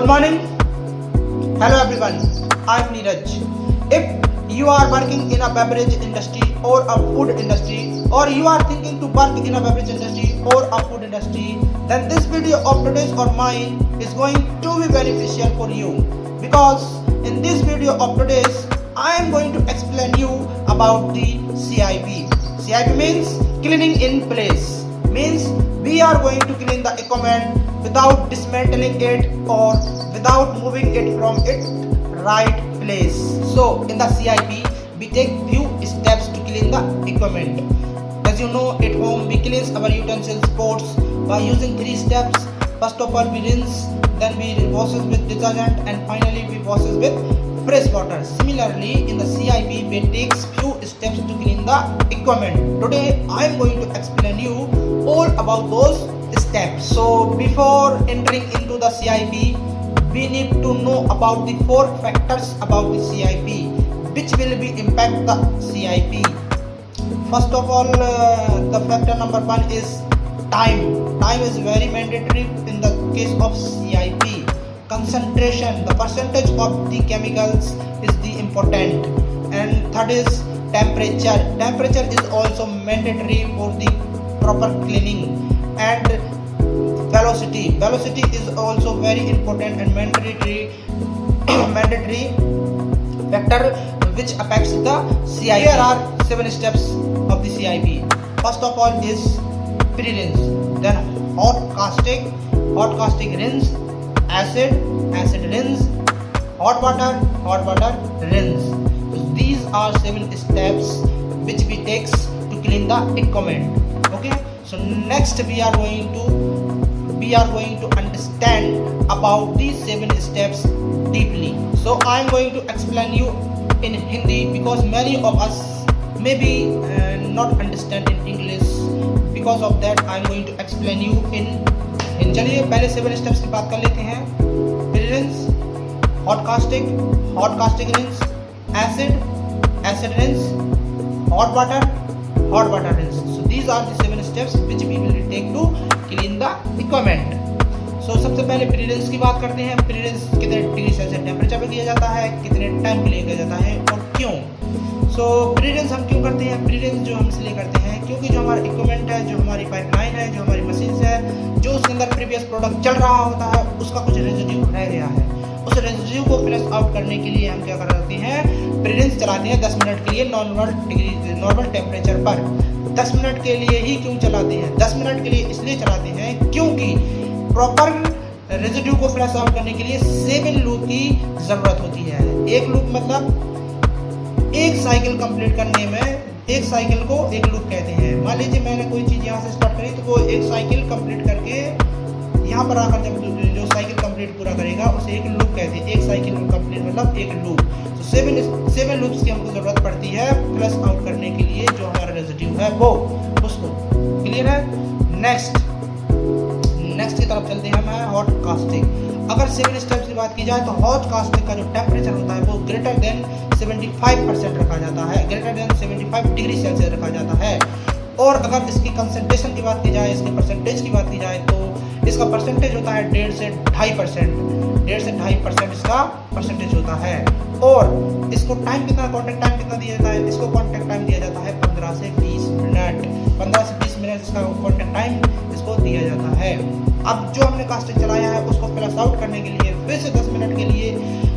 Good morning. Hello everyone. I'm Neeraj. If you are working in a beverage industry or a food industry, or you are thinking to work in a beverage industry or a food industry, then this video of today's or mine is going to be beneficial for you, because in this video of today's I am going to explain you about the CIP. CIP means cleaning in place. Means we are going to clean the equipment without dismantling it or without moving it from its right place. So in the CIP we take few steps to clean the equipment. As you know, at home we cleanse our utensils, pots by using 3 steps. First of all we rinse, then we wash with detergent, and finally we wash with fresh water. Similarly, in the CIP we take few steps to clean the equipment. Today I am going to explain you all about those steps. So before entering into the CIP, we need to know about the 4 factors about the CIP which will be impact the CIP. First of all, the factor number 1 is time. Time is very mandatory in the case of CIP. Concentration, the percentage of the chemicals is the important. And third is temperature. Temperature is also mandatory for the proper cleaning. And velocity. Velocity is also very important and mandatory factor which affects the CIP. Here are 7 steps of the CIP. First of all is pre-rinse, then hot casting rinse, acid rinse, hot water rinse. So these are 7 steps which we takes to clean the equipment. Okay, so next we are going to understand about these 7 steps deeply. So I am going to explain you in Hindi, because many of us maybe not understand in English. Because of that I am going to explain you in Hindi. चलिए पहले 7 steps की बात कर लेते हैं. Pre-rinse, hot casting rinse, acid rinse, hot water rinse. So these are the 7 steps which we will take to clean the equipment. So सबसे पहले pre-rinse की बात करते हैं. प्री-रिंस कितने डिग्री सेल्सियस टेम्परेचर पे किया जाता है, कितने टाइम के लिए किया जाता है और क्यों. सो प्री-रिंस हम क्यों करते हैं? प्री-रिंस जो हम इसलिए करते हैं क्योंकि जो हमारा इक्विपमेंट है, जो हमारी पाइपलाइन है, जो हमारी मशीन है, जो उसके अंदर प्रीवियस प्रोडक्ट चल रहा होता है उसका कुछ रेजिड्यू रह गया है. उस रेजिड्यू को फ्लश आउट करने के लिए हम क्या करते हैं, प्री-रिंस चलाते हैं 10 मिनट के लिए नॉर्मल टेम्परेचर पर. 10 मिनट के लिए ही क्यों चलाते हैं? 10 मिनट के लिए इसलिए चलाते हैं क्योंकि प्रॉपर रेजिड्यू को फ्लश आउट करने के लिए 7 लूप की ज़रूरत होती है. एक लूप मतलब एक साइकिल कंप्लीट करने में, एक साइकिल को एक लूप कहते हैं. मान लीजिए मैंने कोई चीज़ यहाँ से स्टार्ट करी तो वो एक साइकिल कंप्लीट करके यहाँ पर आकर जब जो साइकिल कंप्लीट पूरा करेगा उसे एक लूप कहते हैं. एक साइकिल कंप्लीट मतलब एक लूप. तो 7 लूप्स की हमको ज़रूरत पड़ती है फ्लश आउट करने के लिए जो हमारा रेजिड्यू है वो उसको. क्लियर है? नेक्स्ट की तरफ चलते हैं हम, हॉट कास्टिंग. अगर 7 स्टेप्स की बात की जाए तो हॉट कास्टिंग का जो टेम्परेचर होता है वो ग्रेटर देन 75% रखा जाता है, ग्रेटर देन 75 डिग्री सेल्सियस रखा जाता है. और अगर इसकी कंसंट्रेशन की बात की जाए, इसके परसेंटेज की बात की जाए तो इसका परसेंटेज होता है 1.5 से 2.5% इसका परसेंटेज होता है. और इसको टाइम कितना, कॉन्टैक्ट टाइम कितना दिया जाता है? इसको कॉन्टैक्ट टाइम दिया जाता है 15 से 20 मिनट. 15 से 20 मिनट इसका कॉन्टैक्ट टाइम इसको दिया जाता है. अब जो हमने कास्टिंग चलाया है उसको फ्लश आउट करने के लिए फिर से 10 मिनट के लिए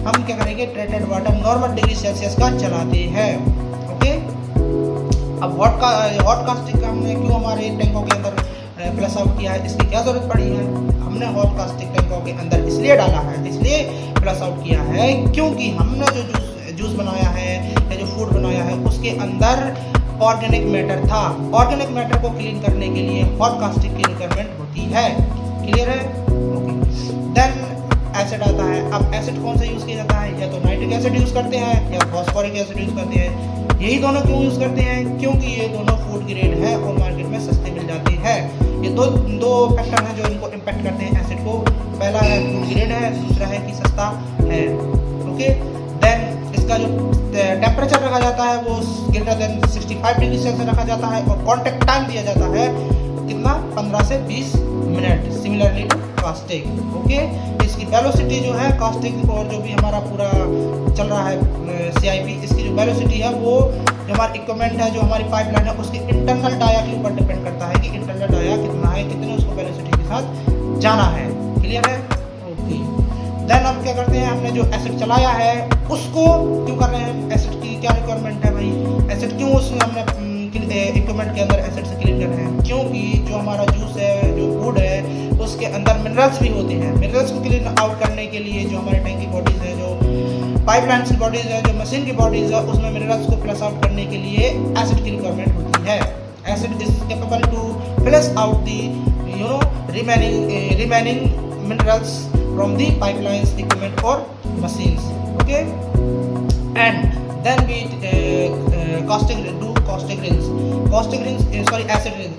हम क्या करेंगे, treated water normal degree Celsius का चलाते हैं. ओके, अब हॉट कास्टिंग का हमने क्यों हमारे टैंकों के अंदर फ्लश आउट किया है, इसकी क्या ज़रूरत पड़ी है? हमने हॉट कास्टिंग टैंकों के अंदर इसलिए डाला है, इसलिए फ्लश आउट किया है क्योंकि हमने जो जूस बनाया है या जो फूड बनाया है उसके अंदर ऑर्गेनिक मैटर था. ऑर्गेनिक मैटर को क्लीन करने के लिए हॉट कास्टिंग की रिक्वायरमेंट होती है. क्लियर है? ओके. देन एसिड आता है. अब एसिड कौन सा यूज़ किया जाता है? या तो नाइट्रिक एसिड यूज़ करते हैं या फॉस्फोरिक एसिड यूज़ करते हैं. यही दोनों क्यों यूज़ करते हैं? क्योंकि ये दोनों फूड ग्रेड है और मार्केट में सस्ते मिल जाते हैं. ये दो फैक्टर हैं जो इनको इम्पैक्ट करते हैं एसिड को. पहला है फूड ग्रेड है, दूसरा है कि सस्ता है. ओके. देन इसका जो टेम्परेचर रखा जाता है वो ग्रेटर देन 65 डिग्री सेल्सियस रखा जाता है और कॉन्टैक्ट टाइम दिया जाता है कितना, 15 से 20 minute. Similarly to caustic. Okay, इसकी वेलोसिटी जो है कास्टिक और जो भी हमारा पूरा चल रहा है CIP, इसकी जो वेलोसिटी है वो जो हमारा इक्विपमेंट है, जो हमारी पाइपलाइन है, उसके इंटरनल डाया के ऊपर डिपेंड करता है कि इंटरनल डाया कितना है, कितने उसको वेलोसिटी के साथ जाना है। क्लियर है? ओके, देन हम क्या करते हैं, हमने जो एसिड चलाया है उसको क्यों कर रहे हैं, एसिड की क्या रिक्वायरमेंट है भाई, एसिड क्यों उसमें हमने इक्विपमेंट के अंदर एसिड से क्लीन कर रहे हैं, क्योंकि जो हमारा जूस है, जो फूड है, उसके अंदर मिनरल्स भी होते हैं। मिनरल्स को क्लीन आउट करने के लिए जो हमारे टैंक की बॉडीज है, जो पाइपलाइन की बॉडीज है, जो मशीन की बॉडीज है, उसमें मिनरल्स को फ्लश आउट करने के लिए एसिड की रिक्वायरमेंट होती है। Acid is capable to flush out the remaining minerals from the pipelines equipment और machines. Okay, and then we caustic rinse, sorry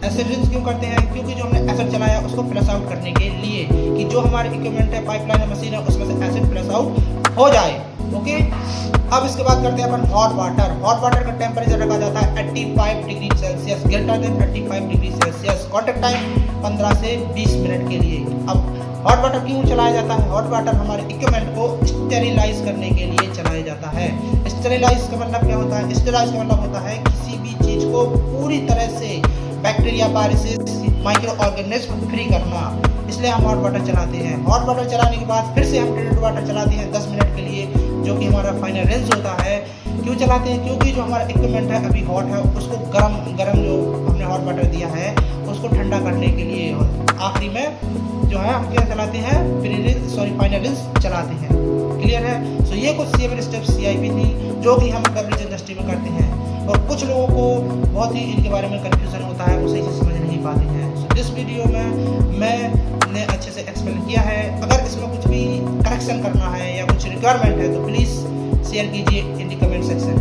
acid rinse क्यों करते हैं, क्योंकि जो हमने एसिड चलाया उसको फ्लश आउट करने के लिए कि जो हमारे इक्विपमेंट है, पाइपलाइन है, मशीन है, उसमें से एसिड फ्लश आउट हो जाए। ओके, अब इसके बाद करते हैं अपन हॉट वाटर। हॉट वाटर का टेम्परेचर रखा जाता है 85 degree Celsius, greater than 85 degree Celsius. Contact time 15 से 20 मिनट के लिए। अब हॉट वाटर क्यों चलाया जाता है, हॉट वाटर हमारे इक्विपमेंट को स्टेरिलाइज करने के लिए चलाया जाता है। स्टेरिलाइज का मतलब क्या होता है, स्टेरिलाइज का मतलब होता है किसी भी चीज को पूरी तरह से bacteria, viruses, micro organism free करना, इसलिए हम हॉट वाटर चलाते हैं। हॉट वाटर चलाने के बाद फिर से हम ट्रीटेड वाटर चलाते हैं 10 मिनट के लिए, जो कि हमारा फाइनल रिंस होता है। क्यों चलाते हैं, क्योंकि जो हमारा इक्विपमेंट है अभी हॉट है, उसको गरम जो हमने हॉट वाटर दिया है उसको ठंडा करने के लिए, और आखिरी में जो है हम क्या चलाते हैं, फाइनल रिंस चलाते हैं। क्लियर है? सो ये कुछ 7 स्टेप्स CIP थी जो कि हम बेवरेज इंडस्ट्री में करते हैं, और कुछ लोगों को बहुत ही इनके बारे में कंफ्यूजन होता है, वो सही से समझ नहीं पाते हैं। सो इस वीडियो में मैंने अच्छे से एक्सप्लेन किया है। अगर इसमें कुछ भी करेक्शन करना है या कुछ रिक्वायरमेंट है तो प्लीज़ शेयर कीजिए इन द कमेंट सेक्शन।